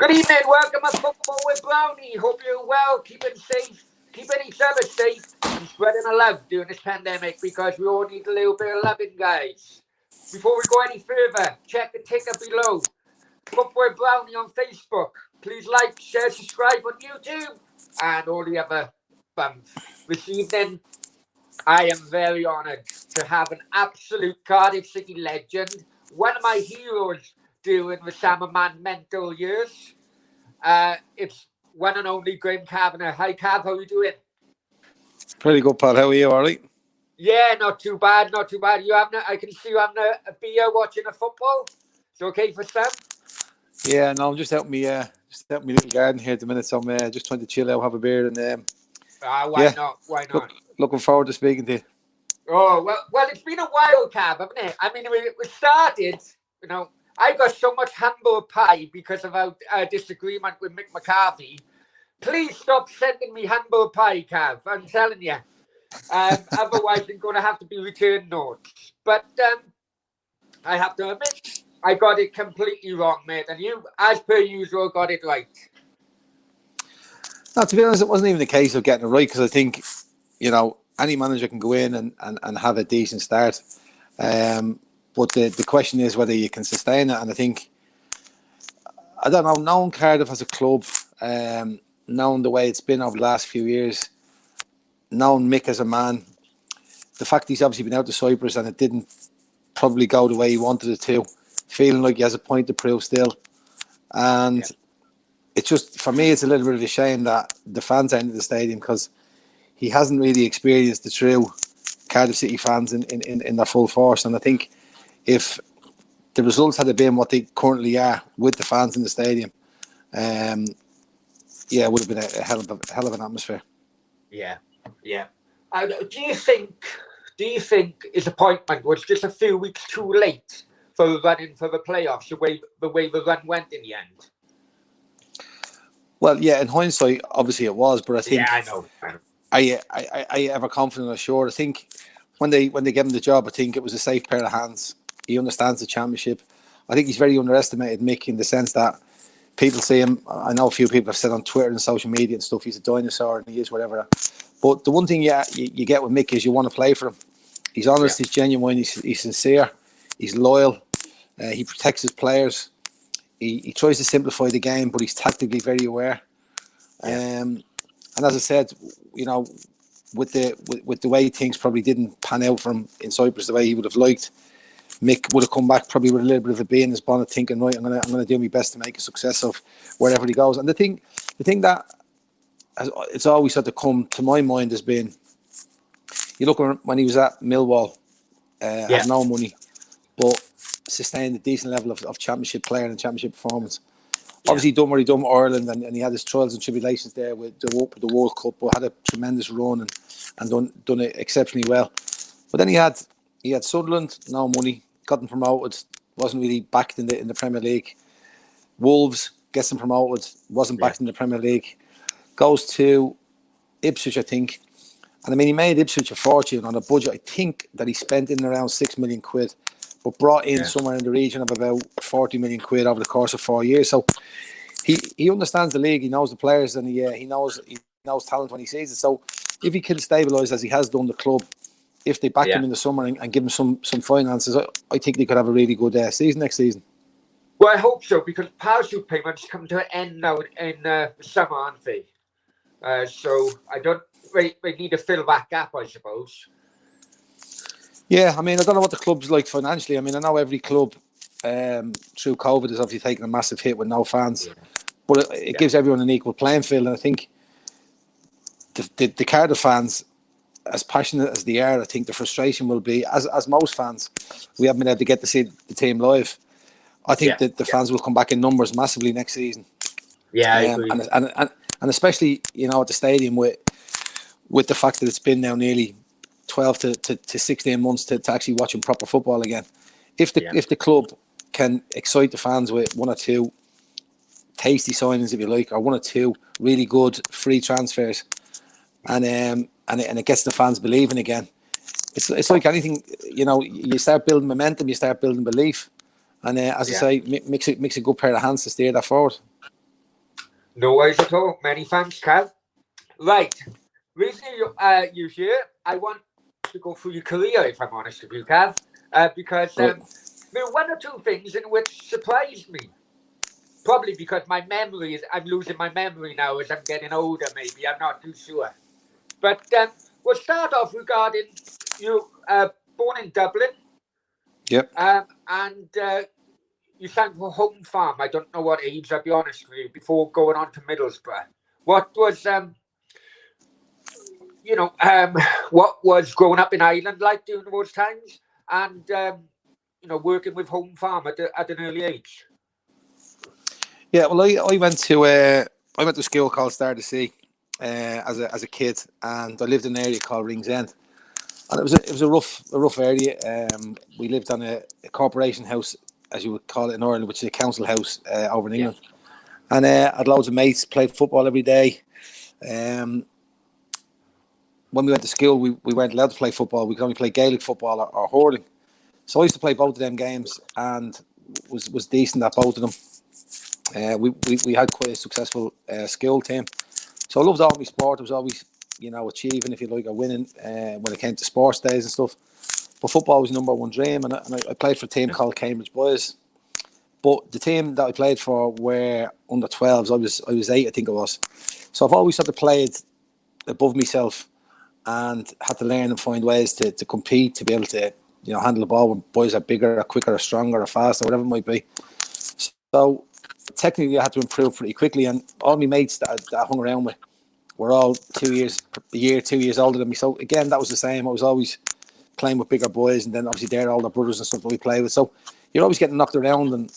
Good evening, welcome to Football with Brownie. Hope you're well, keeping safe, keeping each other safe, and spreading the love during this pandemic because we all need a little bit of loving, guys. Before we go any further, check the ticker below. Football with Brownie on Facebook. Please like, share, subscribe on YouTube, and all the other bums. This evening, I am very honoured to have an absolute Cardiff City legend, one of my heroes during the Salmon mental years. It's one and only Graham Kavanagh. Hi, Cav, how are you doing? Pretty good, pal. How are you, Ollie? Yeah, not too bad, not too bad. I can see you having a beer watching a football. It's okay for some? Yeah, no, I'm just out me little garden here at the minute. So I'm just trying to chill out, have a beer, and Why not? Why not? Looking forward to speaking to you. Oh, well, it's been a while, Cav, hasn't it? I mean, we started, I got so much humble pie because of our disagreement with Mick McCarthy. Please stop sending me humble pie, Cav. I'm telling you. Otherwise, I'm going to have to be return notes. But I have to admit, I got it completely wrong, mate. And you, as per usual, got it right. No, to be honest, it wasn't even the case of getting it right because I think, any manager can go in and have a decent start. But the question is whether you can sustain it. And I think, I don't know, knowing Cardiff as a club, knowing the way it's been over the last few years, knowing Mick as a man, the fact he's obviously been out to Cyprus and it didn't probably go the way he wanted it to, feeling like he has a point to prove still. And it's just, for me, it's a little bit of a shame that the fans entered the stadium because he hasn't really experienced the true Cardiff City fans in their full force. And I think if the results had been what they currently are with the fans in the stadium, it would have been a hell of an atmosphere. Yeah. Do you think his appointment was just a few weeks too late for the running for the playoffs, the way the run went in the end? Well, yeah, in hindsight, obviously it was, but I think... Yeah, I know. Are you ever confident or sure? I think when they gave him the job, I think it was a safe pair of hands. He understands the championship. I think he's very underestimated, Mick, in the sense that people see him. I know a few people have said on Twitter and social media and stuff, he's a dinosaur and he is whatever. But the one thing you get with Mick is you want to play for him. He's honest, he's genuine, he's sincere, he's loyal, he protects his players. He tries to simplify the game, but he's tactically very aware. And as I said, with the way things probably didn't pan out for him in Cyprus the way he would have liked, Mick would have come back probably with a little bit of a bee in his bonnet, thinking, right, I'm gonna do my best to make a success of wherever he goes. And the thing that it's always had to come to my mind has been, you look when he was at Millwall, had no money, but sustained a decent level of championship player and championship performance. Obviously, done what he done with Ireland, and he had his trials and tribulations there with the World Cup, but had a tremendous run and done it exceptionally well. But then he had Sunderland, no money, got them promoted, wasn't really backed in the Premier League. Wolves gets them promoted, wasn't backed in the Premier League. Goes to Ipswich, I think, and I mean he made Ipswich a fortune on a budget. I think that he spent in around £6 million, but brought in somewhere in the region of about 40 million quid over the course of 4 years. So he understands the league, he knows the players, and he knows talent when he sees it. So if he can stabilise as he has done the club, if they back him in the summer and give him some finances, I think they could have a really good season next season. Well, I hope so, because parachute payments come to an end now in the summer, aren't they? So they need to fill that gap, I suppose. Yeah, I mean, I don't know what the club's like financially. I mean, I know every club through COVID has obviously taken a massive hit with no fans, but it gives everyone an equal playing field. And I think the Cardiff fans, as passionate as they are, I think the frustration will be, as most fans, we haven't been able to get to see the team live. I think that the fans will come back in numbers massively next season. Yeah, I agree. And especially, at the stadium with the fact that it's been now nearly 12 to 16 months to actually watching proper football again. If the club can excite the fans with one or two tasty signings, if you like, or one or two really good free transfers, and it gets the fans believing again, it's like anything, you start building momentum, you start building belief, and as I say, makes a good pair of hands to steer that forward. No worries at all. Many thanks, Cav. Right. Reason you here, I want to go through your career, if I'm honest with you, Cav, because Right. there are one or two things in which surprised me. Probably because my memory is, I'm losing my memory now as I'm getting older, maybe. I'm not too sure. But we'll start off regarding you, born in Dublin, Yep. and you signed for Home Farm. I don't know what age, I'll be honest with you, before going on to Middlesbrough. What was, you know, what was growing up in Ireland like during those times, and working with Home Farm at an early age? Yeah. Well, I went to school called Star to Sea as a kid, and I lived in an area called Ringsend, and it was a rough area. We lived on a corporation house, as you would call it in Ireland, which is a council house over in Yeah. England. And I had loads of mates, played football every day. Um, when we went to school, we weren't allowed to play football. We could only play Gaelic football or hurling. So I used to play both of them games and was decent at both of them. We had quite a successful skill team. So I loved all my sport. I was always, achieving, if you like, or winning when it came to sports days and stuff. But football was the number one dream, and I played for a team called Cambridge Boys. But the team that I played for were under 12s. I was 8, I think it was. So I've always sort of played above myself and had to learn and find ways to compete, to be able to handle the ball when boys are bigger or quicker or stronger or faster, whatever it might be. So technically I had to improve pretty quickly, and all my mates that I hung around with were all 2 years older than me. So again, that was the same. I was always playing with bigger boys, and then obviously they're older brothers and stuff that we play with. So you're always getting knocked around, and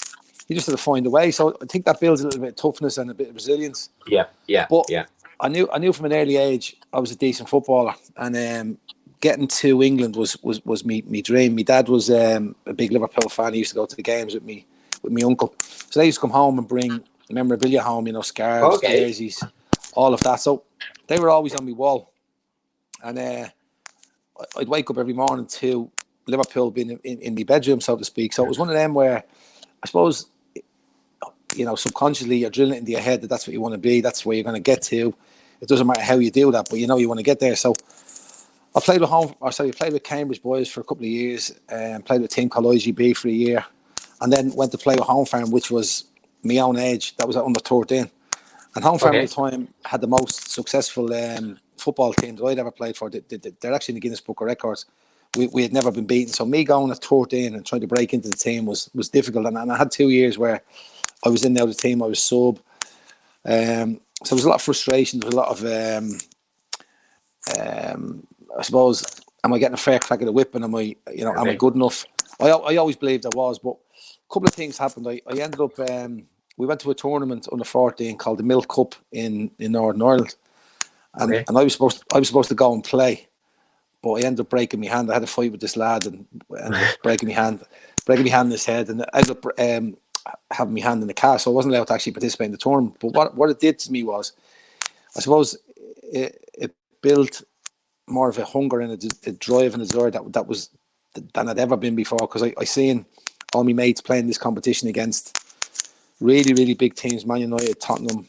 you just have to find a way. So I think that builds a little bit of toughness and a bit of resilience. Yeah, yeah, But yeah. I knew from an early age I was a decent footballer, and getting to England was me dream. My dad was a big Liverpool fan. He used to go to the games with me with my uncle. So they used to come home and bring memorabilia home, scarves, Okay. jerseys, all of that. So they were always on my wall, and I'd wake up every morning to Liverpool being in the bedroom, so to speak. So it was one of them where I suppose subconsciously you're drilling it into your head that that's what you want to be. That's where you're going to get to. It doesn't matter how you do that, but you want to get there. So I played with Cambridge Boys for a couple of years, and played with a team called IGB for a year, and then went to play with Home Farm, which was my own age. That was at under 13. And Home Farm at Okay. the time had the most successful football team that I'd ever played for. They're actually in the Guinness Book of Records. We had never been beaten. So me going at 13 and trying to break into the team was difficult. And I had 2 years where I was in the other team. I was sub. So there was a lot of frustration. There was a lot of, I suppose, am I getting a fair crack at the whip? And am I good enough? I always believed I was. But a couple of things happened. I ended up... we went to a tournament under 14 called the Milk Cup in Northern Ireland, and Okay. I was supposed to go and play, but I ended up breaking my hand. I had a fight with this lad and ended up breaking my hand in his head, and I ended up having my hand in the cast, so I wasn't allowed to actually participate in the tournament. But what it did to me was, I suppose, it built more of a hunger and a drive and a desire that was than I'd ever been before, because I seen all my mates playing this competition against really, really big teams: Man United, Tottenham,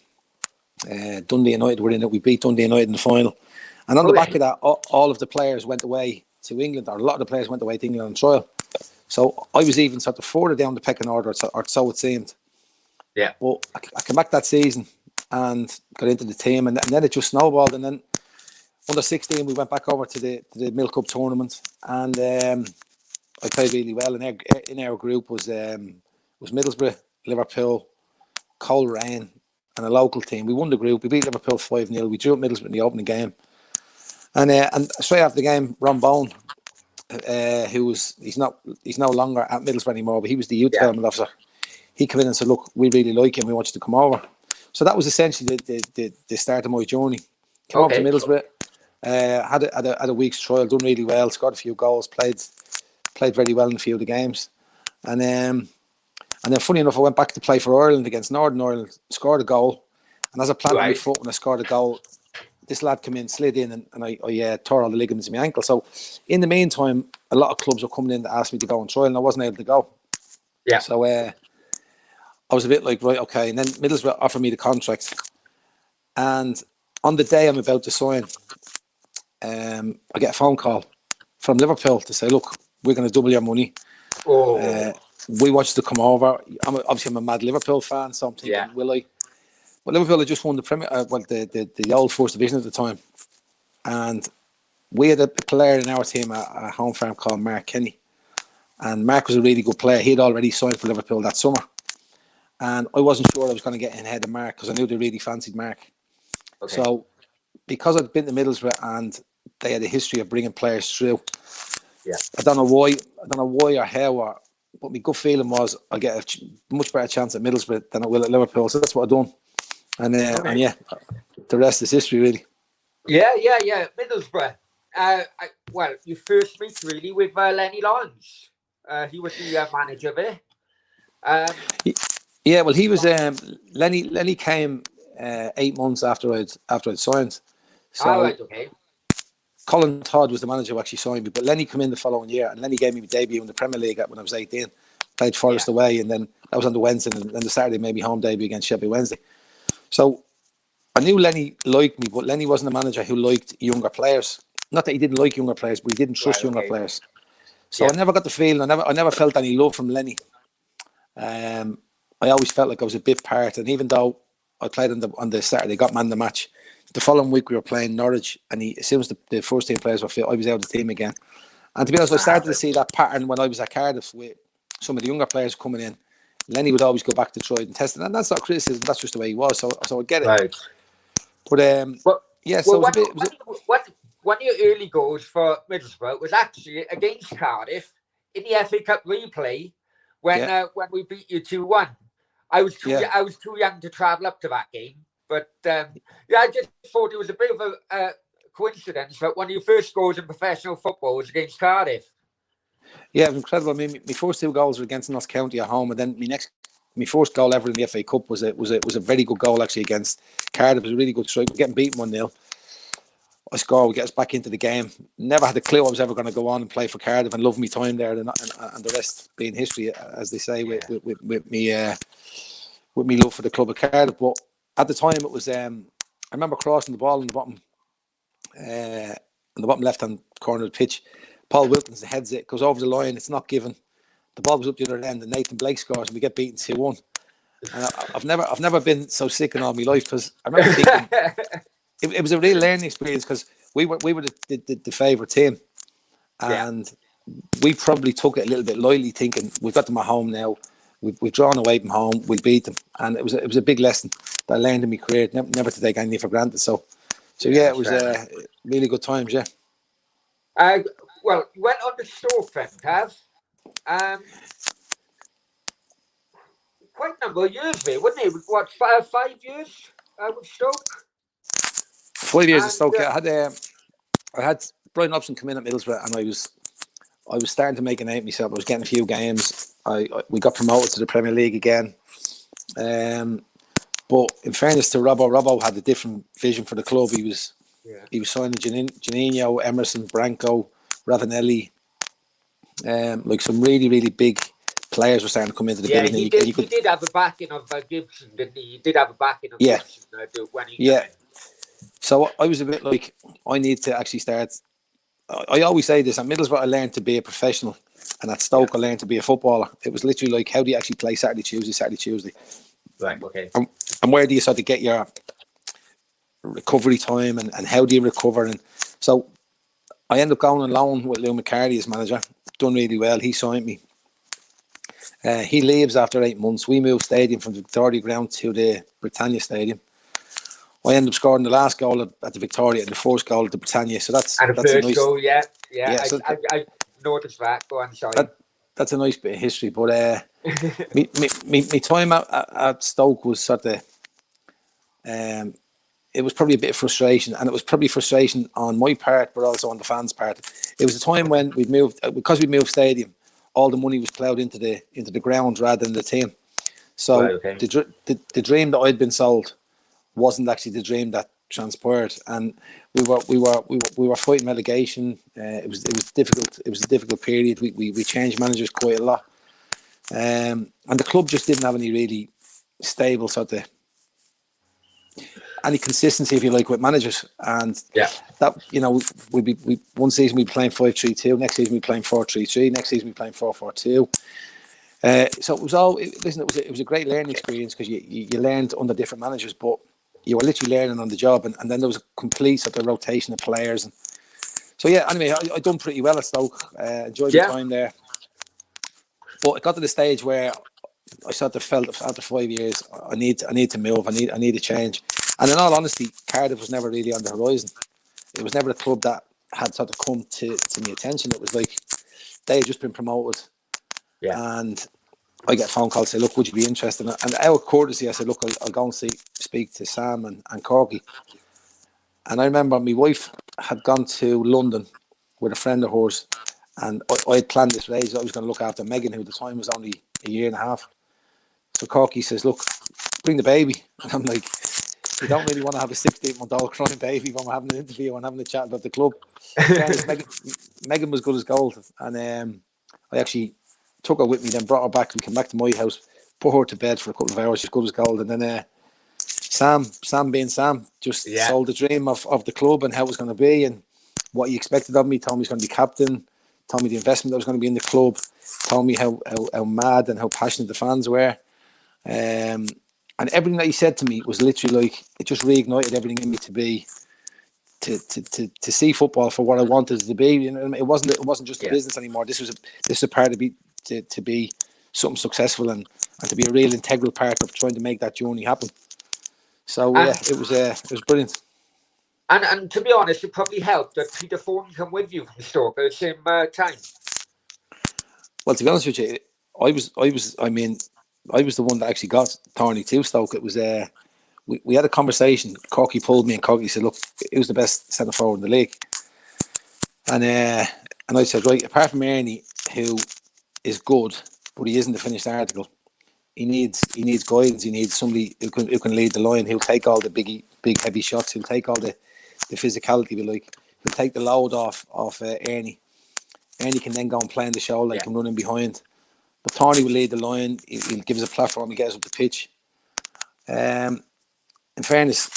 Dundee United were in it. We beat Dundee United in the final. And on the back Okay. of that, all of the players went away to England, or a lot of the players went away to England on trial. So I was even sort of further down the pecking order, or so it seemed. Yeah. But I came back that season and got into the team, and then it just snowballed. And then under 16, we went back over to the Milk Cup tournament, and I played really well. In our group was Middlesbrough, Liverpool, Coleraine, and a local team. We won the group. We beat Liverpool 5-0. We drew at Middlesbrough in the opening game. And straight after the game, Ron Bone, he's no longer at Middlesbrough anymore, but he was the youth Yeah. development officer. He came in and said, "Look, we really like him. We want you to come over." So that was essentially the start of my journey. Came over to Okay. Middlesbrough, had a week's trial, done really well, scored a few goals, played very well in a few of the games, and then funny enough, I went back to play for Ireland against Northern Ireland, scored a goal, and as I planted my Right. foot when I scored a goal, this lad came in, slid in, and I tore all the ligaments in my ankle. So in the meantime, a lot of clubs were coming in to ask me to go on trial, and I wasn't able to go. Yeah. So I was a bit like, right, okay. And then Middlesbrough offered me the contract, And on the day I'm about to sign, I get a phone call from Liverpool to say, look, we're going to double your money. Oh, We want you to come over. I'm a mad Liverpool fan, so I'm yeah. thinking, will I? But Liverpool had just won the Premier, the old First Division at the time, and we had a player in our team, a home farm called Mark Kenny, and Mark was a really good player. He'd already signed for Liverpool that summer, and I wasn't sure I was going to get in ahead of Mark because I knew they really fancied Mark. Okay. So because I'd been to Middlesbrough and they had a history of bringing players through, Yeah. I don't know why or how, but my gut feeling was I'll get a much better chance at Middlesbrough than I will at Liverpool. So that's what I've done. And Okay. yeah, the rest is history, really. Yeah. Middlesbrough. Well, you first meet really with Lenny Lyons. He was the manager there. Yeah, well, he was Lenny. Lenny came 8 months after I'd signed. All So right. Okay. Colin Todd was the manager who actually signed me, but Lenny came in the following year, and Lenny gave me my debut in the Premier League when I was 18. Played Yeah. Forest away, and then that was on the Wednesday, and then the Saturday maybe home debut against Sheffield Wednesday. So I knew Lenny liked me, but Lenny wasn't a manager who liked younger players. Not that he didn't like younger players, but he didn't trust Right. younger Okay. players. So I Yeah. never got the feeling. I never felt any love from Lenny. I always felt like I was a bit part, and even though I played on the Saturday, got man the match. The following week we were playing Norwich, and as soon as the first team players were fit, I was out of the team again. And to be honest, I started to Right. see that pattern when I was at Cardiff with some of the younger players coming in. Lenny would always go back to try and test it, and that's not criticism. That's just the way he was. So I get it. Right. But Well, yeah, so well, it was a bit. It was one of your early goals for Middlesbrough was actually against Cardiff in the FA Cup replay yeah, when we beat you 2-1. yeah. I was too young to travel up to that game, but yeah, I just thought it was a bit of a coincidence that one of your first goals in professional football was against Cardiff. Yeah, it was incredible. I mean, my first two goals were against Notts County at home, and then my first goal ever in the FA Cup was a very good goal actually against Cardiff. It was a really good strike. We're getting beaten 1-0. I score, we get us back into the game. Never had a clue I was ever going to go on and play for Cardiff and love my time there, and the rest being history, as they say, Yeah. with me love for the club of Cardiff. But at the time, it was I remember crossing the ball in the bottom left hand corner of the pitch. Paul Wilkins heads it, goes over the line. It's not given. The ball was up the other end, and Nathan Blake scores, and we get beaten 2-1. And I've never been so sick in all my life, because I remember thinking it was a real learning experience, because we were the favourite team, Yeah. and we probably took it a little bit lightly, thinking we've got them at home now. We've drawn away from home. We'll beat them, and it was a big lesson that I learned in my career. Never to take anything for granted. So yeah, it Yes, was fair enough. really good times. Yeah. Uh, well, you went on the Stoke then, Tav. Um, quite a number of years there, wasn't it? What, 5 years with Stoke? 5 years of And Stoke. I had Brian Upson come in at Middlesbrough, and I was starting to make a name for myself. I was getting a few games. We got promoted to the Premier League again. But in fairness to Robbo had a different vision for the club. yeah, He was signing Janino, Emerson, Branco, Ravanelli, like some really, really big players were starting to come into the yeah, building, and you he could, did have a backing of Gibson, didn't he? He did have a backing of yeah, Gibson when he came yeah. in. So I was a bit like, I need to actually start. I always say this: at Middlesbrough, I learned to be a professional, and at Yeah, Stoke, I learned to be a footballer. It was literally like, how do you actually play Saturday, Tuesday, right, okay. and where do you sort of get your recovery time, and how do you recover? And so I ended up going on loan with Lou McCarthy as manager. Done really well. He signed me. He leaves after 8 months. We moved stadium from the Victoria ground to the Britannia Stadium. I ended up scoring the last goal at the Victoria and the first goal at the Britannia. So And the that's a first nice, goal, yeah, yeah. So I noticed that. Go on, sorry. that's a nice bit of history. But me time at Stoke was sort of it was probably a bit of frustration, and it was probably frustration on my part, but also on the fans' part. It was a time Okay. when we'd moved, because we moved stadium, all the money was ploughed into the ground rather than the team. Right, So okay. the dream that I'd been sold wasn't actually the dream that transpired, and we were fighting relegation. It was difficult. It was a difficult period. We changed managers quite a lot, and the club just didn't have any really stable sort of any consistency, if you like, with managers. And Yeah. that, we one season we'd be playing 5-3-2, next season we'd be playing 4-3-3, next season we'd be playing 4-4-2. So it was all. Listen, it was a great learning experience because you learned under different managers, but you were literally learning on the job, and then there was a complete sort of rotation of players. And so yeah, anyway, I done pretty well at Stoke. Enjoyed my time there, but it got to the stage where I sort of felt after 5 years, I need to move. I need a change. And in all honesty, Cardiff was never really on the horizon. It was never a club that had sort of come to my attention. It was like they had just been promoted, and I get a phone call to say, look, would you be interested? And out of courtesy, I said, look, I'll go and speak to Sam and Corky. And I remember my wife had gone to London with a friend of hers, and I had planned this race. I was going to look after Megan, who at the time was only a year and a half. So Corky says, look, bring the baby. And I'm like, you don't really want to have a 16-month-old crying baby when we're having an interview and having a chat about the club. Megan was good as gold. And I actually took her with me, then brought her back. We came back to my house, put her to bed for a couple of hours. She's good as gold. And then Sam being Sam, just sold the dream of the club and how it was going to be and what he expected of me. Told me he's going to be captain. Told me the investment that was going to be in the club. Told me how mad and how passionate the fans were. And everything that he said to me was literally like, it just reignited everything in me to see football for what I wanted it to be. You know, it wasn't just a business anymore. This was a part of to be something successful and to be a real integral part of trying to make that journey happen. So it was brilliant. And to be honest, it probably helped that Peter Thorne come with you from Stoke at the same time. Well, to be honest with you, I was the one that actually got Thorny to Stoke. It was we had a conversation. Corky pulled me and Corky said, look, who's the best centre forward in the league? And I said, right, apart from Ernie, who is good, but he isn't a finished article, he needs guidance. He needs somebody who can lead the line. He'll take all the big heavy shots. He'll take all the physicality. He'll take the load off Ernie. Ernie can then go and play in the show, like him running behind. But Tony will lead the line. He'll give us a platform. He'll get us up the pitch. In fairness,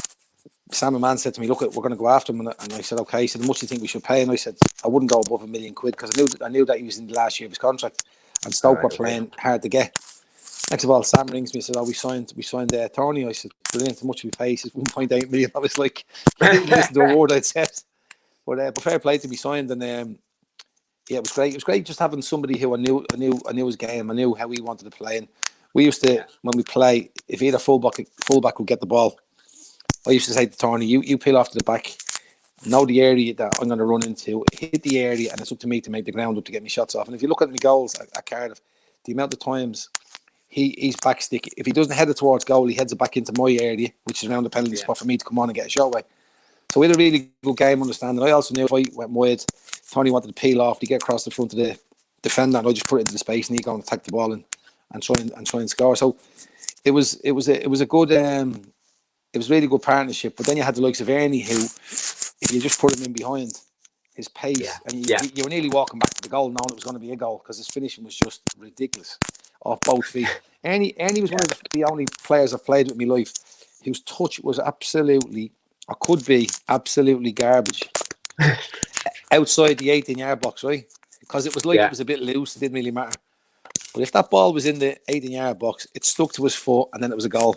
Sam and Man said to me, look, we're going to go after him. And I said, okay. He said, how much do you think we should pay? And I said, I wouldn't go above £1 million because I knew that he was in the last year of his contract. And Stoke were playing hard to get. Next of all, Sam rings me and said, we signed Tony. I said, brilliant, how much we pay? He says, 1.8 million. I was like, I didn't listen to a word I'd said. But fair play to be signed. And it was great. It was great just having somebody who I knew his game. I knew how he wanted to play. And we used to, when we play, if he had a fullback would get the ball, I used to say to Tony, you peel off to the back, know the area that I'm going to run into, hit the area, and it's up to me to make the ground up to get me shots off. And if you look at my goals at Cardiff, the amount of times he's back stick, if he doesn't head it towards goal, he heads it back into my area, which is around the penalty spot for me to come on and get a shot away. So we had a really good game understanding. I also knew if I went wide, Tony wanted to peel off to get across the front of the defender, and I just put it into the space, and he go and attack the ball and try and score. So it was a good. It was really good partnership. But then you had the likes of Ernie, who, if you just put him in behind, his pace, and you were nearly walking back to the goal knowing it was going to be a goal because his finishing was just ridiculous off both feet. Ernie was one of the only players I've played with in my life whose touch was absolutely, or could be, absolutely garbage outside the 18-yard box, right? Because it was like it was a bit loose. It didn't really matter. But if that ball was in the 18-yard box, it stuck to his foot, and then it was a goal.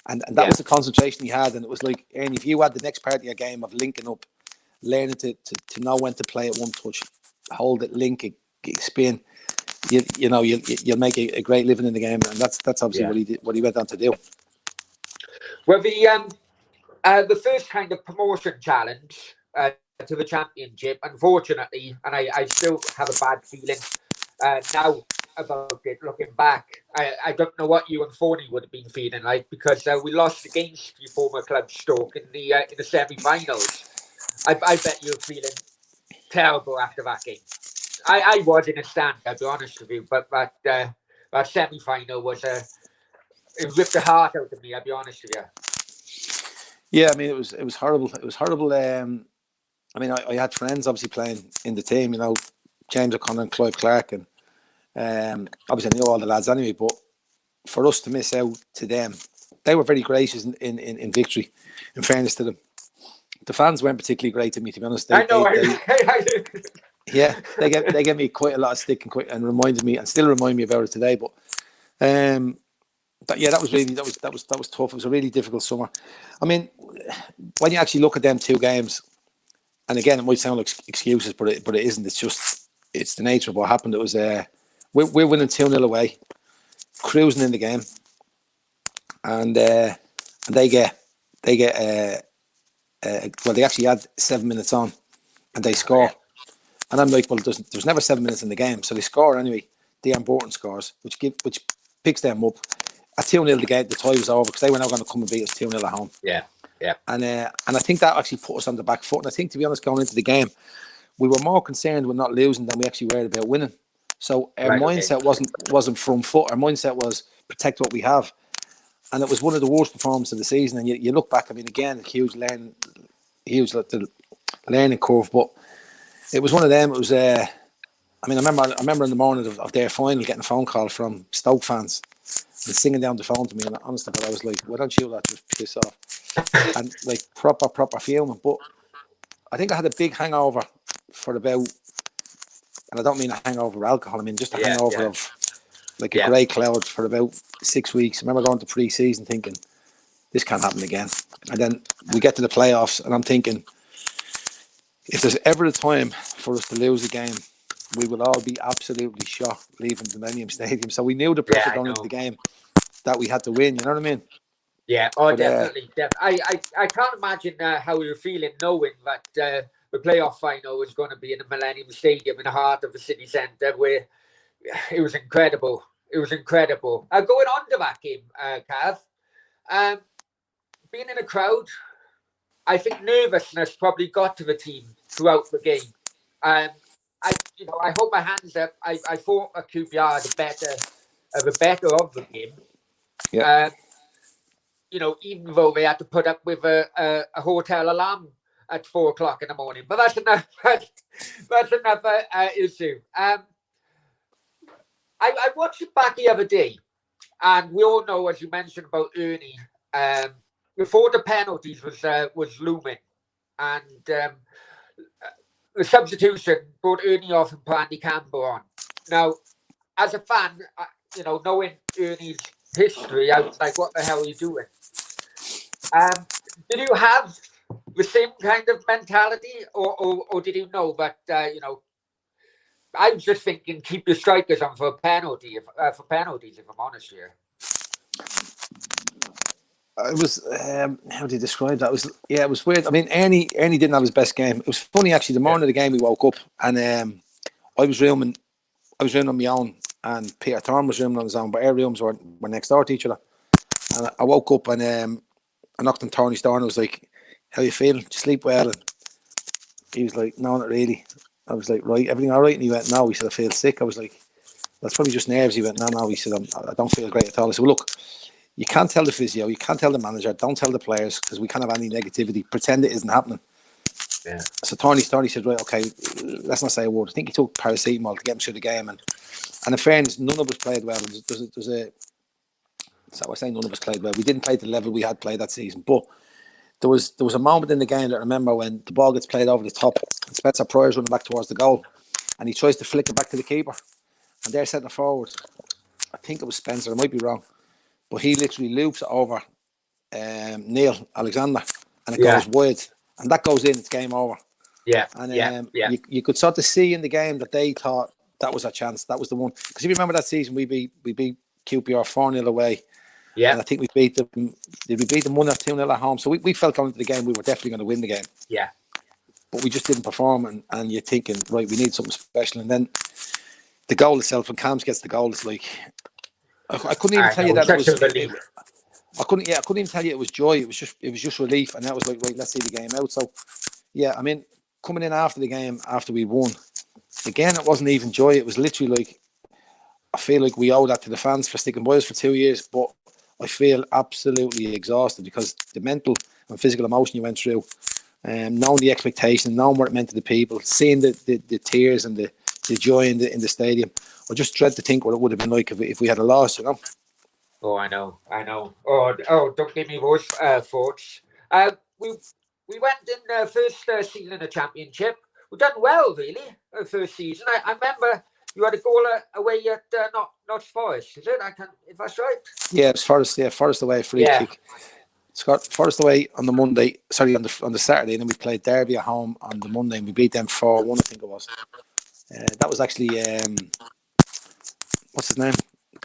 And that was the concentration he had. And it was like, Ernie, if you had the next part of your game of linking up, learning to know when to play at one touch, hold it, link it, spin, you'll make a great living in the game. And that's obviously what he went on to do. Well, the first kind of promotion challenge to the championship, unfortunately, and I still have a bad feeling now about it looking back. I don't know what you and Thorny would have been feeling like because we lost against your former club Stoke in the semi-finals. I bet you were feeling terrible after that game. I was in a stand, I'll be honest with you, but that semi-final was it ripped the heart out of me, I'll be honest with you. Yeah, I mean, it was horrible. It was horrible. I mean, I had friends obviously playing in the team, James O'Connor and Clive Clark, and obviously I knew all the lads anyway, but for us to miss out to them they were very gracious in victory. In fairness to them, the fans weren't particularly great to me, to be honest. I know. They gave me quite a lot of stick and reminded me and still remind me about it today. But that was really that was tough. It was a really difficult summer. I mean, when you actually look at them two games, and again, it might sound like excuses, but it isn't. It's the nature of what happened. It was we're winning 2-0 away, cruising in the game, and they get well, they actually had 7 minutes on, and they score. And I'm like, well, there's never 7 minutes in the game, so they score anyway. Dean Borton scores, which picks them up. At 2-0, the tie was over because they were now going to come and beat us 2-0 at home. Yeah. And I think that actually put us on the back foot. And I think, to be honest, going into the game, we were more concerned with not losing than we actually were about winning. So our mindset wasn't front foot. Our mindset was protect what we have. And it was one of the worst performances of the season. And you look back, I mean, again, a huge learning curve. But it was one of them. It was, I remember in the morning of their final getting a phone call from Stoke fans and singing down the phone to me. And honestly, but I was like, why don't you let just piss off? And like proper feeling. But I think I had a big hangover for about, and I don't mean a hangover of alcohol, I mean just a hangover of like a grey cloud for about 6 weeks. I remember going to pre-season thinking, this can't happen again. And then we get to the playoffs and I'm thinking, if there's ever a time for us to lose a game, we will all be absolutely shocked leaving the Millennium Stadium. So we knew the pressure going into the game that we had to win, you know what I mean? Yeah, definitely. I can't imagine how you're feeling knowing that the playoff final was going to be in the Millennium Stadium in the heart of the city centre, where it was incredible. It was incredible. Going on to that game, Cav, being in a crowd, I think nervousness probably got to the team throughout the game. I hold my hands up. I thought QPR had the better of the game. Yeah. Even though they had to put up with a hotel alarm at 4 o'clock in the morning, but that's enough. That's another issue. I watched it back the other day, and we all know, as you mentioned about Ernie, before the penalties was looming, and the substitution brought Ernie off and put Andy Campbell on. Now, as a fan, knowing Ernie's history, I was like, what the hell are you doing? Did you have the same kind of mentality, or did you know that, I was just thinking, keep the strikers on for penalties, if I'm honest here. It was, how do you describe that? It was weird. I mean, Ernie didn't have his best game. It was funny, actually, the morning of the game, we woke up and I was rooming on my own and Peter Thorne was rooming on his own, but our rooms were next door to each other. And I woke up and I knocked on Tony's door and I was like, how you feeling? Did you sleep well? And he was like, no, not really. I was like, right, everything all right? And he went, no. He said, I feel sick. I was like, that's probably just nerves. He went, no. He said, I don't feel great at all. I said, well, look, you can't tell the physio, you can't tell the manager, don't tell the players because we can't have any negativity. Pretend it isn't happening. Yeah. So Tony said, right, okay, let's not say a word. I think he took paracetamol to get him through the game. And in fairness, none of us played well. So I say none of us played well. We didn't play to the level we had played that season. But there was a moment in the game that I remember when the ball gets played over the top and Spencer Pryor's running back towards the goal and he tries to flick it back to the keeper. And they're setting it forward. I think it was Spencer, I might be wrong. But he literally loops it over Neil Alexander and it goes wide. And that goes in, it's game over. Yeah. And you could sort of see in the game that they thought that was a chance. That was the one. Because if you remember that season, we beat QPR 4-0 away. Yeah. And I think we beat them. Did we beat them 1-2-0 at home? So we felt going into the game we were definitely going to win the game. Yeah. But we just didn't perform, and you're thinking, right, we need something special. And then the goal itself, when Cams gets the goal, it's like I couldn't even tell you that it was. I couldn't even tell you it was joy. It was just relief, and that was like, right, let's see the game out. So yeah, I mean, coming in after the game, after we won, again, it wasn't even joy. It was literally like, I feel like we owe that to the fans for sticking by us for 2 years, but I feel absolutely exhausted because the mental and physical emotion you went through, knowing the expectation, knowing what it meant to the people, seeing the tears and the joy in the stadium. I just dread to think what it would have been like if we had a loss, you know. Oh, I know, I know. Oh, don't give me those thoughts. We went in the first season of the championship. We done well, really. First season, I remember you had a goal away at not Forest, is it? I can, if that's right. Yeah, it was Forest. Yeah, Forest away, free Yeah. kick. Scott Forest away on the Monday. Sorry, on the Saturday, and then we played Derby at home on the Monday, and we beat them 4-1. I think it was. That was actually what's his name?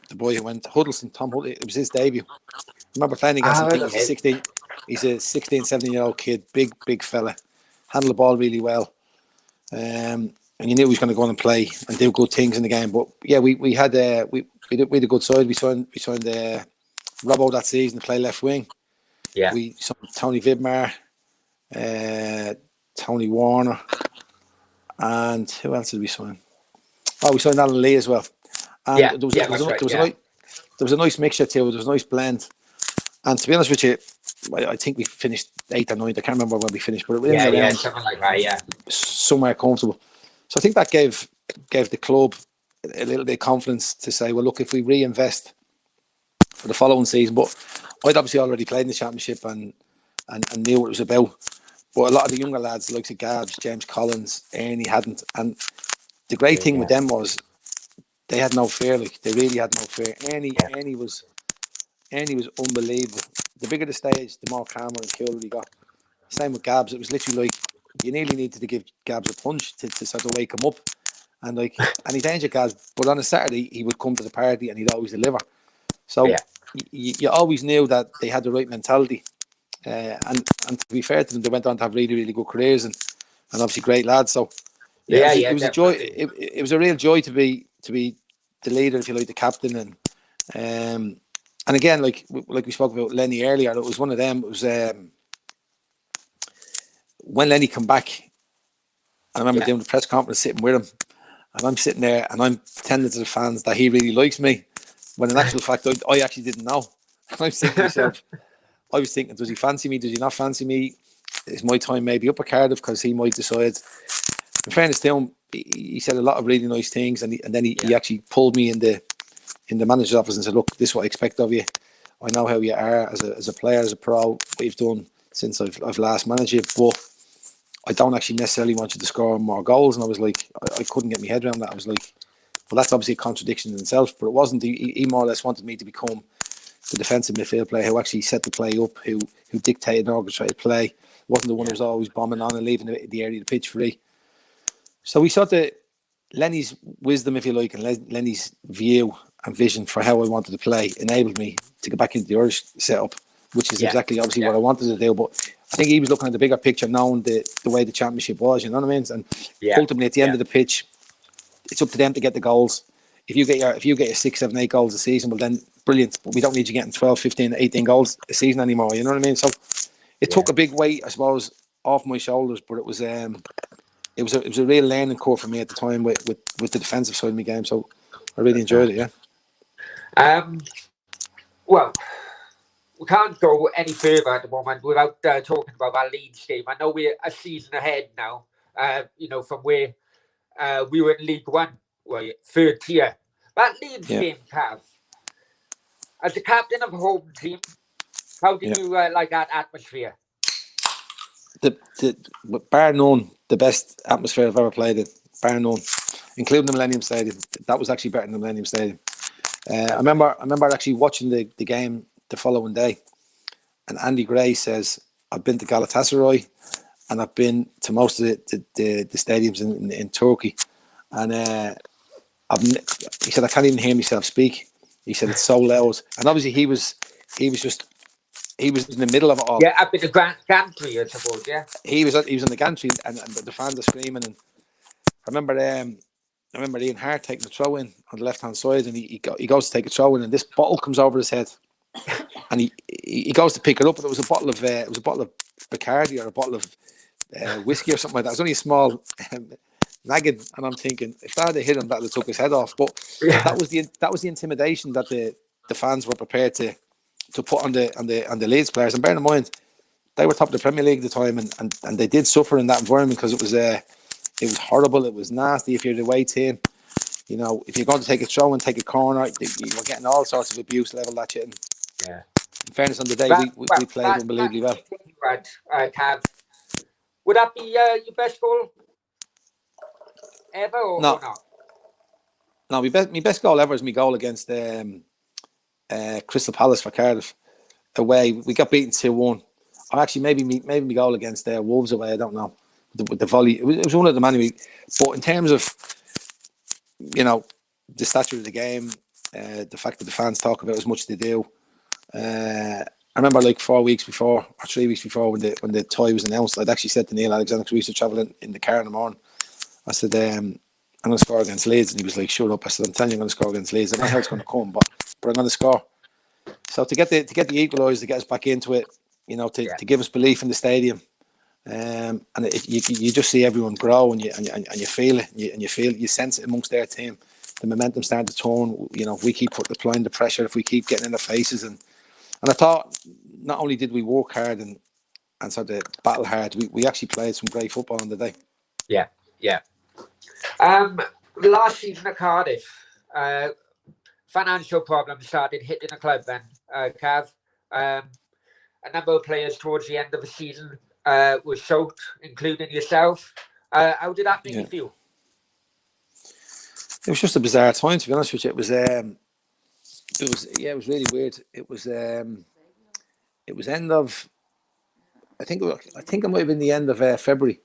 The boy who went Huddleston, Tom Huddleston. It was his debut. I remember playing against Ah, him. I right, think he's a okay. 16. He's a 16, 17-year-old kid, big fella, handle the ball really well. And you knew he was going to go on and play and do good things in the game. But yeah, we had we had a good side. We signed Robbo that season to play left wing. Yeah. We signed Tony Vidmar, uh, Tony Warner, and who else did we sign? Oh, we signed Alan Lee as well. And Yeah. Yeah, that's right. Yeah. there was a nice mixture too. There was a nice blend. And to be honest with you, I think we finished 8th or 9th. I can't remember when we finished, but it was in Yeah, and yeah, around something like that. Yeah. somewhere comfortable. So I think that gave the club a little bit of confidence to say, well, look, if we reinvest for the following season, but I'd obviously already played in the championship and knew what it was about. But a lot of the younger lads, like Gabs, James Collins, Ernie hadn't. And the great thing Yeah. with them was they had no fear. Like they really had no fear. Yeah. Ernie was unbelievable. The bigger the stage, the more calmer and cooler he got. Same with Gabs. It was literally like you nearly needed to give Gabs a punch to sort of wake him up. And like any danger, Gabs. But on a Saturday, he would come to the party and he'd always deliver. So Yeah. you always knew that they had the right mentality. And to be fair to them, they went on to have really good careers and obviously great lads. So yeah, Yeah. it Yeah. was a joy. Definitely. It was a real joy to be the leader, if you like, the captain, and again, like we spoke about Lenny earlier, it was one of them. It was when Lenny come back. I remember Yeah. doing the press conference, sitting with him, and I'm sitting there and I'm pretending to the fans that he really likes me, when in actual fact I actually didn't know. And I'm thinking to myself, I was thinking, does he fancy me? Does he not fancy me? Is my time maybe up at Cardiff because he might decide? In fairness to him, he said a lot of really nice things, and then Yeah. he actually pulled me in the manager's office and said, "Look, this is what I expect of you. I know how you are as a player, as a pro. What you've done since I've last managed you, but I don't actually necessarily want you to score more goals." And I was like, I couldn't get my head around that. I was like, well, that's obviously a contradiction in itself, but it wasn't. He more or less wanted me to become the defensive midfield player who actually set the play up, who dictated and orchestrated play. Wasn't the one who Yeah. was always bombing on and leaving the area of the pitch free. So we saw the Lenny's wisdom, if you like, and Lenny's view and vision for how I wanted to play enabled me to get back into the Irish setup, which is Yeah. exactly obviously what Yeah. I wanted to do. But I think he was looking at the bigger picture, knowing the way the championship was, you know what I mean? And Yeah. ultimately at the end Yeah. of the pitch, it's up to them to get the goals. If you get your 6, 7, 8 goals a season, well then brilliant. But we don't need you getting 12, 15, 18 goals a season anymore, you know what I mean? So it Yeah. took a big weight, I suppose, off my shoulders, but it was a real learning curve for me at the time with the defensive side of my game. So I really enjoyed it. Yeah, Um. Well, we can't go any further at the moment without talking about our Leeds game. I know we're a season ahead now. From where we were in League One, well, third tier. That Leeds yeah, game, Cav, as the captain of a home team, how did yeah. you like that atmosphere? The bar none, the best atmosphere I've ever played in, bar none, including the Millennium Stadium. That was actually better than the Millennium Stadium. Okay. I remember actually watching the game the following day, and Andy Gray says, "I've been to Galatasaray, and I've been to most of the stadiums in Turkey, and he said I can't even hear myself speak. He said it's so loud, and obviously he was just he was in the middle of it all. Yeah, up in the gantry, I suppose. Yeah. He was in the gantry, and the fans are screaming. And I remember Ian Hart taking a throw in on the left hand side, and he goes to take a throw in, and this bottle comes over his head, and he goes to pick it up, and it was a bottle of Bacardi or a bottle of whiskey or something like that. It was only a small nagging, and I'm thinking if that had hit him, that would have took his head off. But Yeah. that was the intimidation that the fans were prepared to put on the Leeds players. And bear in mind, they were top of the Premier League at the time, and they did suffer in that environment because it was horrible, it was nasty if you're the away team. You know, if you're going to take a throw and take a corner, you were getting all sorts of abuse level at you. And Yeah. in fairness, on the day That, we well, played that unbelievably well. key thing you had, Cav, would that be your best goal ever or No, not? no, my best goal ever is my goal against Crystal Palace for Cardiff away. We got beaten 2-1. Or actually, maybe my goal against Wolves away. I don't know. With the volley, it was one of them anyway. But in terms of, you know, the stature of the game, the fact that the fans talk about as much as they do. I remember like 4 weeks before or 3 weeks before when the tie was announced, I'd actually said to Neil Alexander, because we used to travel in the car in the morning. I said, I'm going to score against Leeds, and he was like, "Shut up!" I said, "I'm telling you, I'm going to score against Leeds. I don't know how it's going to come, but I'm going to score." So to get the equaliser, to get us back into it, you know, to give us belief in the stadium, and you just see everyone grow, and you feel it, and you sense it amongst their team. The momentum starting to turn. You know, if we keep applying the pressure, if we keep getting in their faces, and I thought not only did we work hard and sort of battle hard, we actually played some great football on the day. Yeah, yeah. Um, Last season at Cardiff, financial problems started hitting the club then, Cav. A number of players towards the end of the season were soaked, including yourself. How did that make you Yeah, feel? it was just a bizarre time, to be honest with you. It was it was really weird. It was end of, I think it might have been the end of February,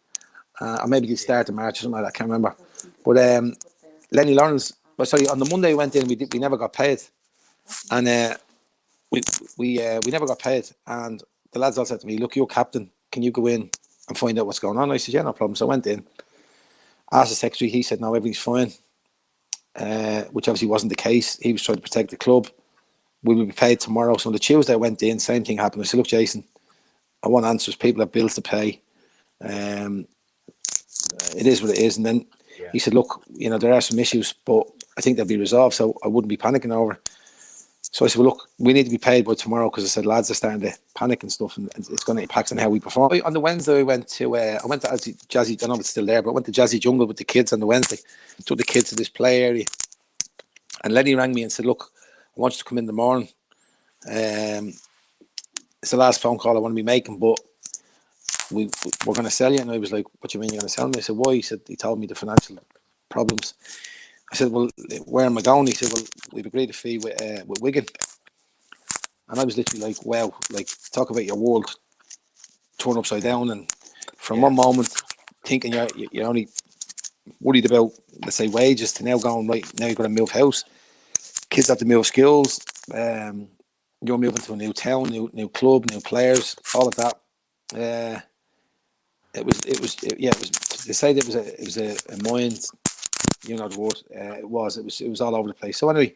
or maybe the start of March or something like that. I can't remember. But Lenny Lawrence, well, sorry, on the Monday we went in, we never got paid, and we never got paid. And the lads all said to me, "Look, you're captain. Can you go in and find out what's going on?" I said, "Yeah, no problem." So I went in, asked the secretary. He said, "No, everything's fine," which obviously wasn't the case. He was trying to protect the club. We will be paid tomorrow. So on the Tuesday I went in, same thing happened. I said, "Look, Jason, I want answers. People have bills to pay. Um, it is what it is." And then Yeah. he said, "Look, you know, there are some issues, but I think they'll be resolved. So I wouldn't be panicking over it." So I said, "Well, look, we need to be paid by tomorrow," because I said lads are starting to panic and stuff, and it's going to impact on how we perform. On the Wednesday, I went to Jazzy. I don't know if it's still there, but I went to Jazzy Jungle with the kids on the Wednesday. Took the kids to this play area, and Lenny rang me and said, "Look, I want you to come in the morning. Um, it's the last phone call I want to be making, but we're going to sell you." And I was like, "What do you mean you're going to sell me?" I said, "Why?" He said, he told me the financial problems. I said, "Well, where am I going?" He said, "Well, we've agreed a fee with Wigan." And I was literally like, "Wow, like, talk about your world turn upside down." And from Yeah. one moment thinking you're only worried about, let's say, wages, to now going, right, now you've got to move house. Kids have to move skills. You're moving to a new town, new club, new players, all of that. Yeah, it was. They said it was a mind, you know the word. It was all over the place. So anyway,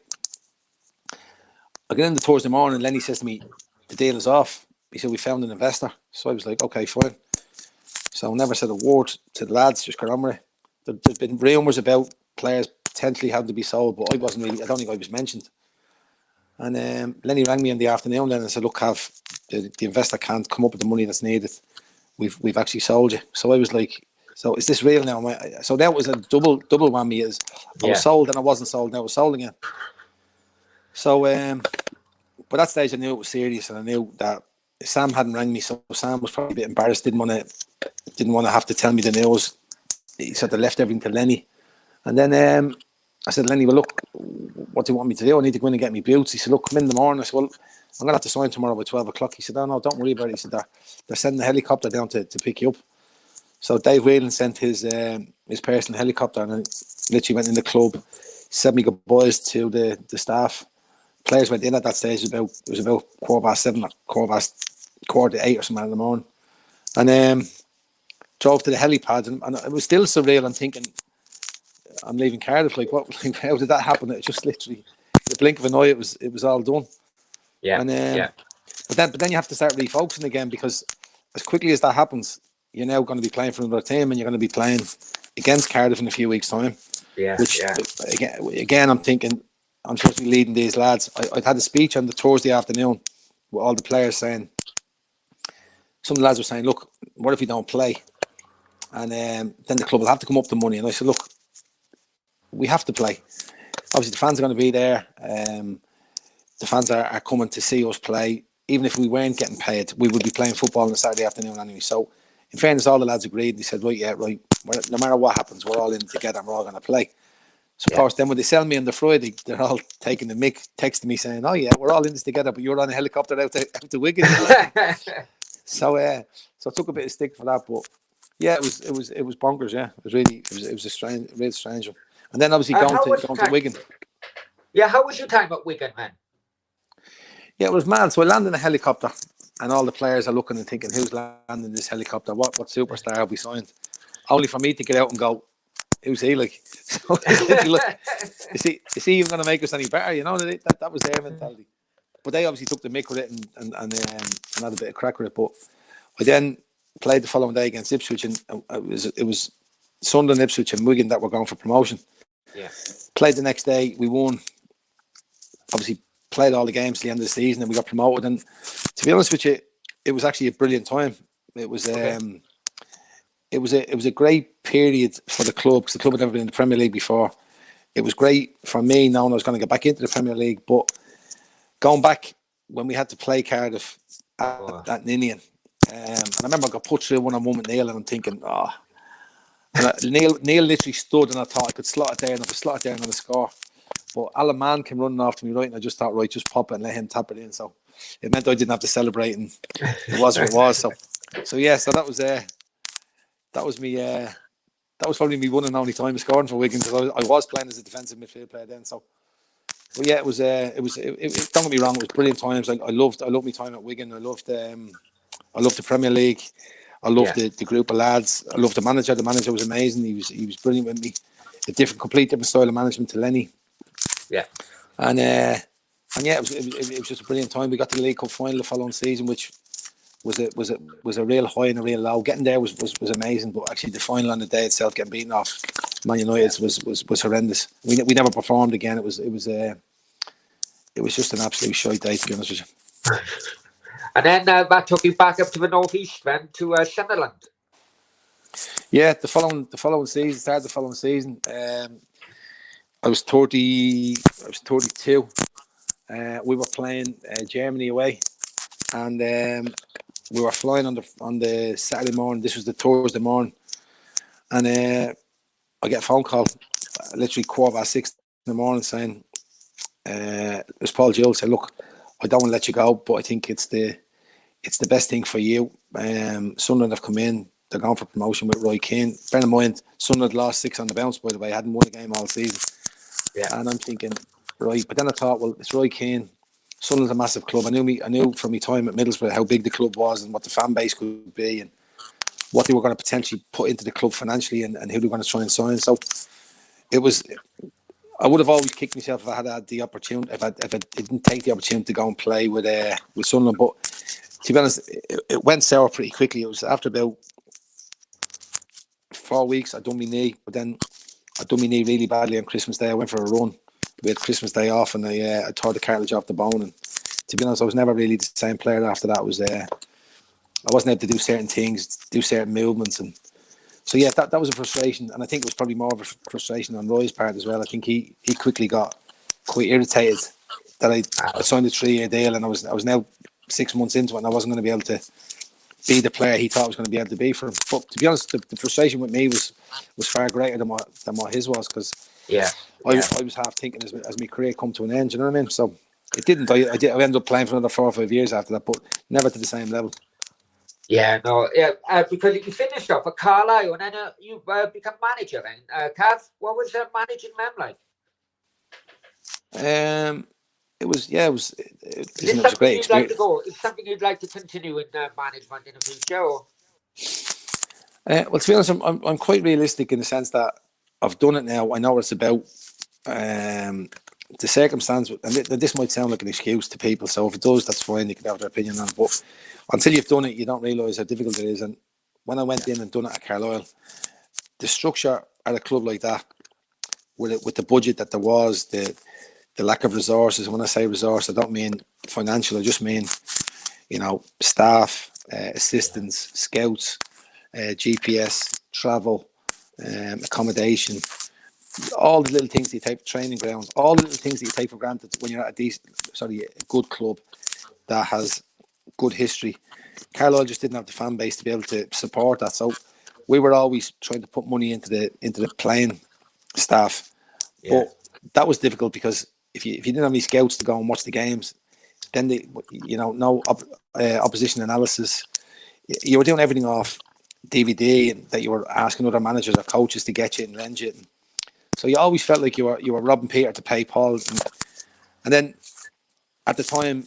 I get in the Thursday morning, and Lenny says to me, "The deal is off." He said, "We found an investor." So I was like, "Okay, fine." So I never said a word to the lads, just got on with it. There's been rumours about players potentially having to be sold, but I wasn't really. I don't think I was mentioned. And Lenny rang me in the afternoon then and said, "Look, the investor can't come up with the money that's needed. We've actually sold you." So I was like, "So is this real now?" So that was a double whammy. Is I was Yeah. sold and I wasn't sold. Now I was sold again. So, but that stage I knew it was serious, and I knew that Sam hadn't rang me, so Sam was probably a bit embarrassed. Didn't want to have to tell me the news. He sort of left everything to Lenny, and then I said, "Lenny, well, look, what do you want me to do? I need to go in and get me boots." He said, "Look, come in the morning." I said, "Well, I'm gonna have to sign tomorrow by 12 o'clock." He said, "Oh no, don't worry about it." He said, "They're sending a helicopter down to pick you up." So Dave Whelan sent his personal helicopter, and literally went in the club, said me goodbyes to the staff. Players went in at that stage. It was about 7:15, or 7:15 or something in the morning, and drove to the helipad, and it was still surreal. I'm thinking, I'm leaving Cardiff. Like, what? Like, how did that happen? It just literally, in the blink of an eye, it was all done. Yeah. And Yeah. but then you have to start refocusing again, because as quickly as that happens, you're now going to be playing for another team, and you're going to be playing against Cardiff in a few weeks' time. Yeah. Which Yeah. again, I'm thinking, I'm supposed to be leading these lads. I'd had a speech on the Thursday afternoon with all the players saying, some of the lads were saying, "Look, what if we don't play? And then the club will have to come up the money." And I said, "Look, we have to play. Obviously, the fans are going to be there. The fans are coming to see us play. Even if we weren't getting paid, we would be playing football on a Saturday afternoon anyway. So, in fairness, all the lads agreed. They said, right. No matter what happens, we're all in together and we're all going to play. So, of course, then when they sell me on the Friday, they're all taking the mick, texting me saying, oh, yeah, we're all in this together, but you're on a helicopter out to Wigan. So I took a bit of stick for that. But, yeah, it was bonkers, yeah. It was a real strange one. And then, obviously, going to Wigan. Yeah, how was your time at Wigan, man? Yeah, it was mad. So I landed in a helicopter, and all the players are looking and thinking, who's landing this helicopter? What superstar have we signed? Only for me to get out and go, who's he? Like, so, is he even going to make us any better? You know, that was their mentality. But they obviously took the mick with it and had a bit of crack with it. But I then played the following day against Ipswich, and it was Sunderland, Ipswich, and Wigan that were going for promotion. Yeah. Played the next day, we won. Obviously, played all the games to the end of the season, and we got promoted. And to be honest with you, it was actually a brilliant time. It was it was a great period for the club, because the club had never been in the Premier League before. It was great for me knowing I was going to get back into the Premier League, but going back when we had to play Cardiff at Ninian, and I remember I got put through 1-on-1 with Neil, and I'm thinking, Neil literally stood, and I thought I could slot it there, and if I slot it there, I'm going to score. But Alan Mann came running after me, right, and I just thought, right, just pop it and let him tap it in. So it meant I didn't have to celebrate, and it was what it was. So that was me. That was probably me one and only time scoring for Wigan, because I was playing as a defensive midfield player then. So, but yeah, it was. Don't get me wrong, it was brilliant times. I loved my time at Wigan. I loved the Premier League. I loved the group of lads. I loved the manager. The manager was amazing. He was brilliant with me. Complete different style of management to Lenny. Yeah. And yeah, it was just a brilliant time. We got to the League Cup final the following season, which was a real high and a real low. Getting there was amazing, but actually the final on the day itself, getting beaten off Man United was horrendous. We never performed again. It was just an absolute shite day, to be honest with you. And then that took you back up to the northeast, then to Sunderland. Yeah, the following season. I was 30. I was 32. We were playing Germany away, and we were flying on the Saturday morning. This was the Thursday morning, and I get a phone call, literally 6:15 in the morning, saying, "It was Paul Gill said, look, I don't want to let you go, but I think it's the best thing for you. Sunderland have come in. They're going for promotion with Roy Keane. Bear in mind, Sunderland lost 6 on the bounce, by the way. Hadn't won a game all season." Yeah. And I'm thinking, right. But then I thought, well, it's Roy Keane. Sunderland's a massive club. I knew from my time at Middlesbrough how big the club was and what the fan base could be and what they were going to potentially put into the club financially and who they were going to try and sign. So it was. I would have always kicked myself if I had the opportunity. If I didn't take the opportunity to go and play with Sunderland. But to be honest, it went sour pretty quickly. It was after about 4 weeks. I done my knee, but then I done my knee really badly on Christmas Day. I went for a run. We had Christmas Day off, and I tore the cartilage off the bone. And to be honest, I was never really the same player after that. I wasn't able to do certain things, do certain movements, and so yeah, that was a frustration. And I think it was probably more of a frustration on Roy's part as well. I think he quickly got quite irritated that I signed a 3-year deal, and I was now 6 months into it, and I wasn't going to be able to be the player he thought I was going to be able to be for him. But to be honest, the frustration with me was far greater than what his was, because I was half thinking as my career come to an end. You know what I mean? So it didn't. I ended up playing for another 4 or 5 years after that, but never to the same level. Yeah, no, because you finished off at Carlisle, and then you become manager. Then, Cav, what was managing them like? It was a great experience. Like to go? Is something you'd like to continue in management in the future? Or? Well, to be honest, I'm quite realistic in the sense that I've done it now. I know what it's about. The circumstance, and this might sound like an excuse to people, so if it does, that's fine. You can have their opinion on it. But until you've done it, you don't realise how difficult it is. And when I went in and done it at Carlisle, the structure at a club like that, with the budget that there was, the lack of resources. When I say resource, I don't mean financial. I just mean, staff, assistants, scouts, GPS, travel, accommodation. all the little things that you take for training grounds, all the little things that you take for granted when you're at a good club that has good history. Carlisle just didn't have the fan base to be able to support that, so we were always trying to put money into the playing staff. Yeah. But that was difficult because if you didn't have any scouts to go and watch the games, then no opposition analysis. You were doing everything off DVD, and that you were asking other managers or coaches to get you and lend you. So you always felt like you were robbing Peter to pay Paul. And then at the time,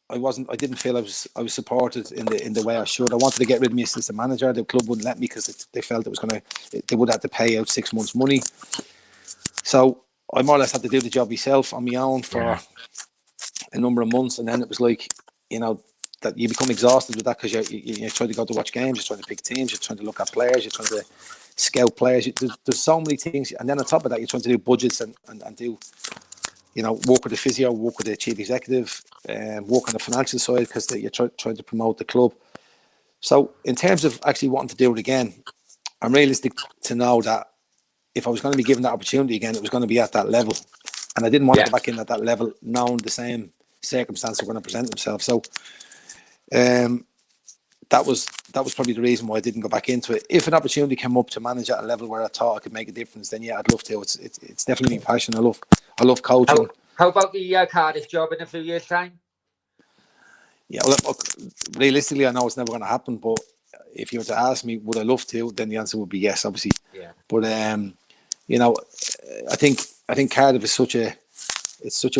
I didn't feel I was supported in the way I should. I wanted to get rid of me as the manager. The club wouldn't let me because they felt they would have to pay out 6 months' money. So I more or less had to do the job myself on my own for a number of months, and then it was like, that you become exhausted with that because you're trying to go to watch games, you're trying to pick teams, you're trying to look at players, you're trying to scout players. There's so many things, and then on top of that, you're trying to do budgets and do, work with the physio, work with the chief executive, work on the financial side because you're trying to promote the club. So in terms of actually wanting to do it again, I'm realistic to know that if I was going to be given that opportunity again, it was going to be at that level, and I didn't want to go back in at that level, knowing the same circumstances were going to present themselves. So that was probably the reason why I didn't go back into it. If an opportunity came up to manage at a level where I thought I could make a difference, then yeah, I'd love to. It's definitely my passion. I love coaching. How about the Cardiff job in a few years' time? Yeah, look, realistically, I know it's never going to happen. But if you were to ask me, would I love to? Then the answer would be yes, obviously. Yeah. But I think Cardiff is such a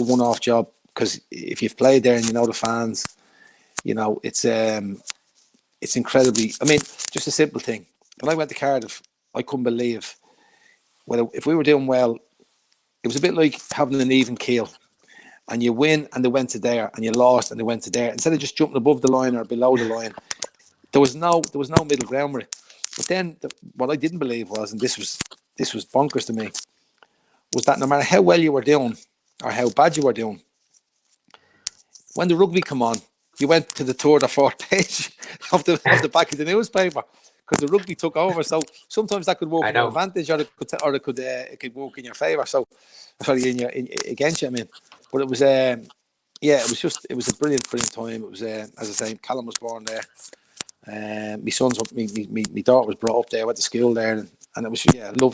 one-off job, because if you've played there and you know the fans, it's incredibly. I mean, just a simple thing. When I went to Cardiff, I couldn't believe if we were doing well. It was a bit like having an even keel, and you win and they went to there, and you lost and they went to there. Instead of just jumping above the line or below the line, there was no middle ground with it. But then what I didn't believe was, and this was bonkers to me, was that no matter how well you were doing or how bad you were doing, when the rugby come on, you went to the third or fourth page of the back of the newspaper, because the rugby took over. So sometimes that could work in your advantage, or it could work in your favour. So sorry, against you. I mean, but it was it was a brilliant time. It was as I say, Callum was born there. My daughter was brought up there, went to school there, and it was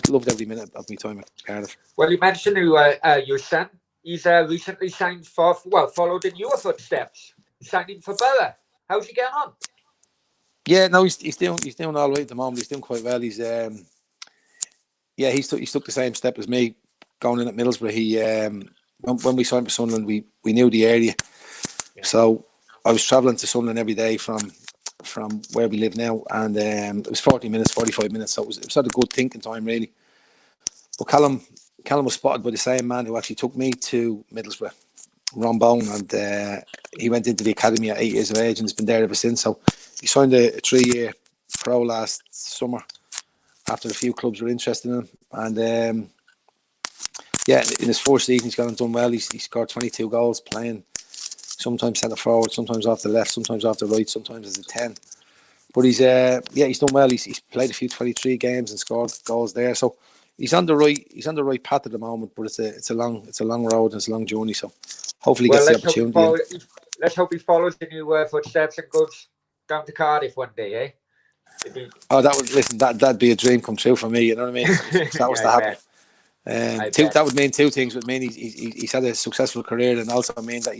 loved every minute of my time at Cardiff. Well, you mentioned your son. He's recently signed followed in your footsteps. Signing for Borough. How's he getting on? Yeah, no, he's doing all right at the moment. He's doing quite well. He's he's took the same step as me going in at Middlesbrough. He when we signed for Sunderland, we knew the area, so I was travelling to Sunderland every day from where we live now, and it was 40 minutes, 45 minutes. So it was sort of good thinking time, really. But Callum was spotted by the same man who actually took me to Middlesbrough, Ron Bone, and he went into the academy at 8 years of age and has been there ever since. So he signed a 3-year pro last summer after a few clubs were interested in him, and in his first season he's gone and done well. He scored 22 goals playing sometimes centre forward, sometimes off the left, sometimes off the right, sometimes as a 10. But he's done well. He's played a few 23 games and scored goals there. So he's on the right path at the moment. But it's a long road and it's a long journey. So hopefully he gets the opportunity. Let's hope he follows the new footsteps and goes down to Cardiff one day, eh? That'd be a dream come true for me. You know what I mean? If that was to happen. That would mean two things. It would mean he's had a successful career, and also mean that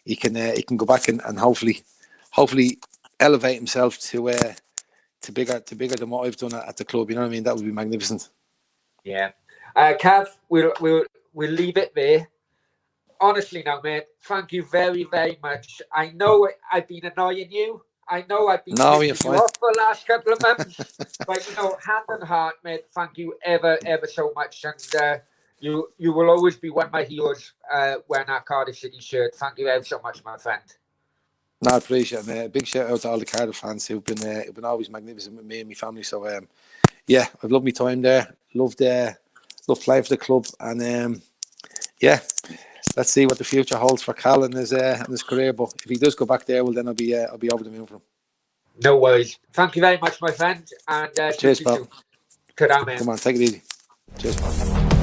he can go back and hopefully elevate himself to bigger than what I've done at the club. You know what I mean? That would be magnificent. Yeah, Cav, we'll leave it there. Honestly, now, mate, thank you very, very much. I know I've been annoying you. I know I've been pissing you off for the last couple of months, but hand on heart, mate, thank you ever so much, and you will always be one of my heroes wearing that Cardiff City shirt. Thank you ever so much, my friend. No, I appreciate it, mate. A big shout out to all the Cardiff fans who've been always magnificent with me and my family. So I've loved my time there. Loved playing for the club, and let's see what the future holds for Cal and his career. But if he does go back there, well, then I'll be over the moon for him. No worries. Thank you very much, my friend. And cheers, pal. Come on, take it easy. Cheers, man.